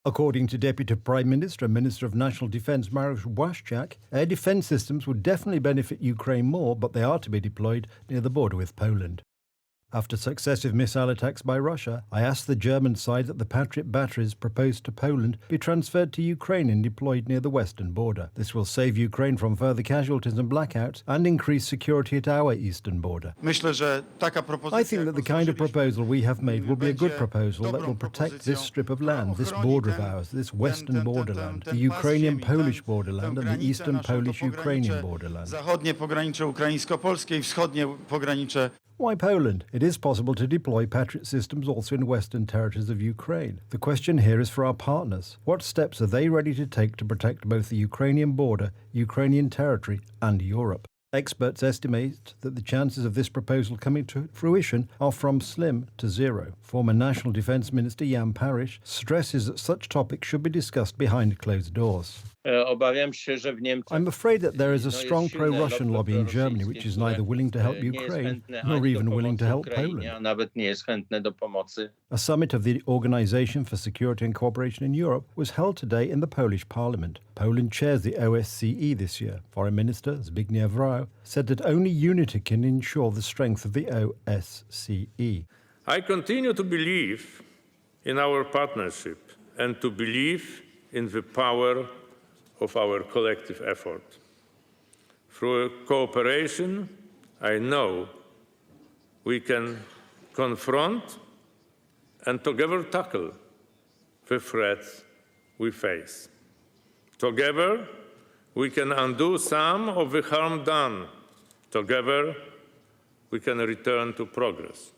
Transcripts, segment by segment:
According to Deputy Prime Minister and Minister of National Defence Mariusz Błaszczak, air defence systems would definitely benefit Ukraine more, but they are to be deployed near the border with Poland. After successive missile attacks by Russia, I asked the German side that the Patriot batteries proposed to Poland be transferred to Ukraine and deployed near the western border. This will save Ukraine from further casualties and blackouts and increase security at our eastern border. I think that the kind of proposal we have made will be a good proposal that will protect this strip of land, this border of ours, this western borderland, the Ukrainian-Polish borderland and the eastern Polish-Ukrainian borderland. Why Poland? It is possible to deploy Patriot systems also in western territories of Ukraine. The question here is for our partners. What steps are they ready to take to protect both the Ukrainian border, Ukrainian territory and Europe? Experts estimate that the chances of this proposal coming to fruition are from slim to zero. Former National Defence Minister Jan Parish stresses that such topics should be discussed behind closed doors. I'm afraid that there is a strong pro-Russian lobby in Germany which is neither willing to help Ukraine nor even willing to help Poland. A summit of the Organisation for Security and Cooperation in Europe was held today in the Polish Parliament. Poland chairs the OSCE this year. Foreign Minister Zbigniew Rau said that only unity can ensure the strength of the OSCE. I continue to believe in our partnership and to believe in the power of our collective effort. Through cooperation, I know we can confront and together tackle the threats we face. Together, we can undo some of the harm done. Together, we can return to progress,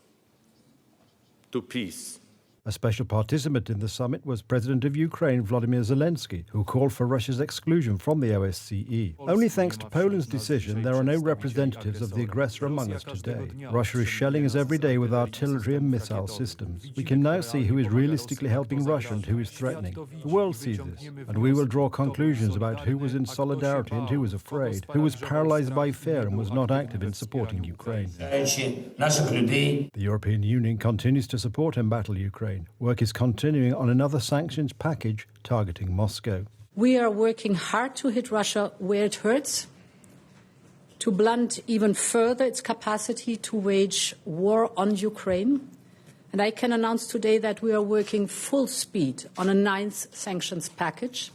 to peace. A special participant in the summit was President of Ukraine Volodymyr Zelensky, who called for Russia's exclusion from the OSCE. Only thanks to Poland's decision, there are no representatives of the aggressor among us today. Russia is shelling us every day with artillery and missile systems. We can now see who is realistically helping Russia and who is threatening. The world sees this, and we will draw conclusions about who was in solidarity and who was afraid, who was paralyzed by fear and was not active in supporting Ukraine. The European Union continues to support and embattle Ukraine. Work is continuing on another sanctions package targeting Moscow. We are working hard to hit Russia where it hurts, to blunt even further its capacity to wage war on Ukraine. And I can announce today that we are working full speed on a ninth sanctions package.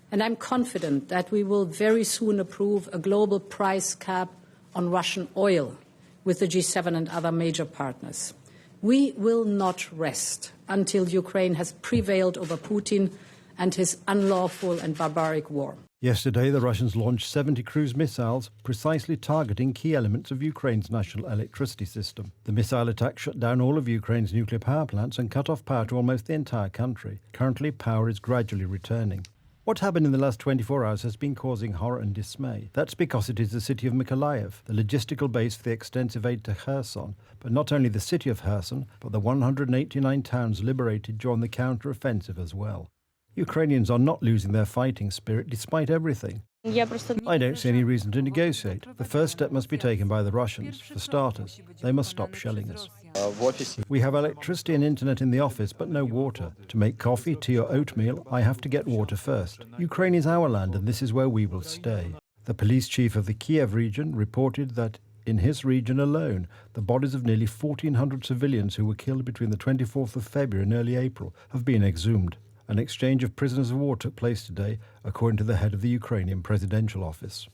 And I'm confident that we will very soon approve a global price cap on Russian oil with the G7 and other major partners. We will not rest until Ukraine has prevailed over Putin and his unlawful and barbaric war. Yesterday, the Russians launched 70 cruise missiles precisely targeting key elements of Ukraine's national electricity system. The missile attack shut down all of Ukraine's nuclear power plants and cut off power to almost the entire country. Currently, power is gradually returning. What happened in the last 24 hours has been causing horror and dismay. That's because it is the city of Mykolaiv, the logistical base for the extensive aid to Kherson, but not only the city of Kherson, but the 189 towns liberated during the counter-offensive as well. Ukrainians are not losing their fighting spirit despite everything. I don't see any reason to negotiate. The first step must be taken by the Russians. For starters, they must stop shelling us. We have electricity and internet in the office, but no water. To make coffee, tea or oatmeal, I have to get water first. Ukraine is our land and this is where we will stay. The police chief of the Kiev region reported that in his region alone, the bodies of nearly 1,400 civilians who were killed between the 24th of February and early April have been exhumed. An exchange of prisoners of war took place today, according to the head of the Ukrainian presidential office.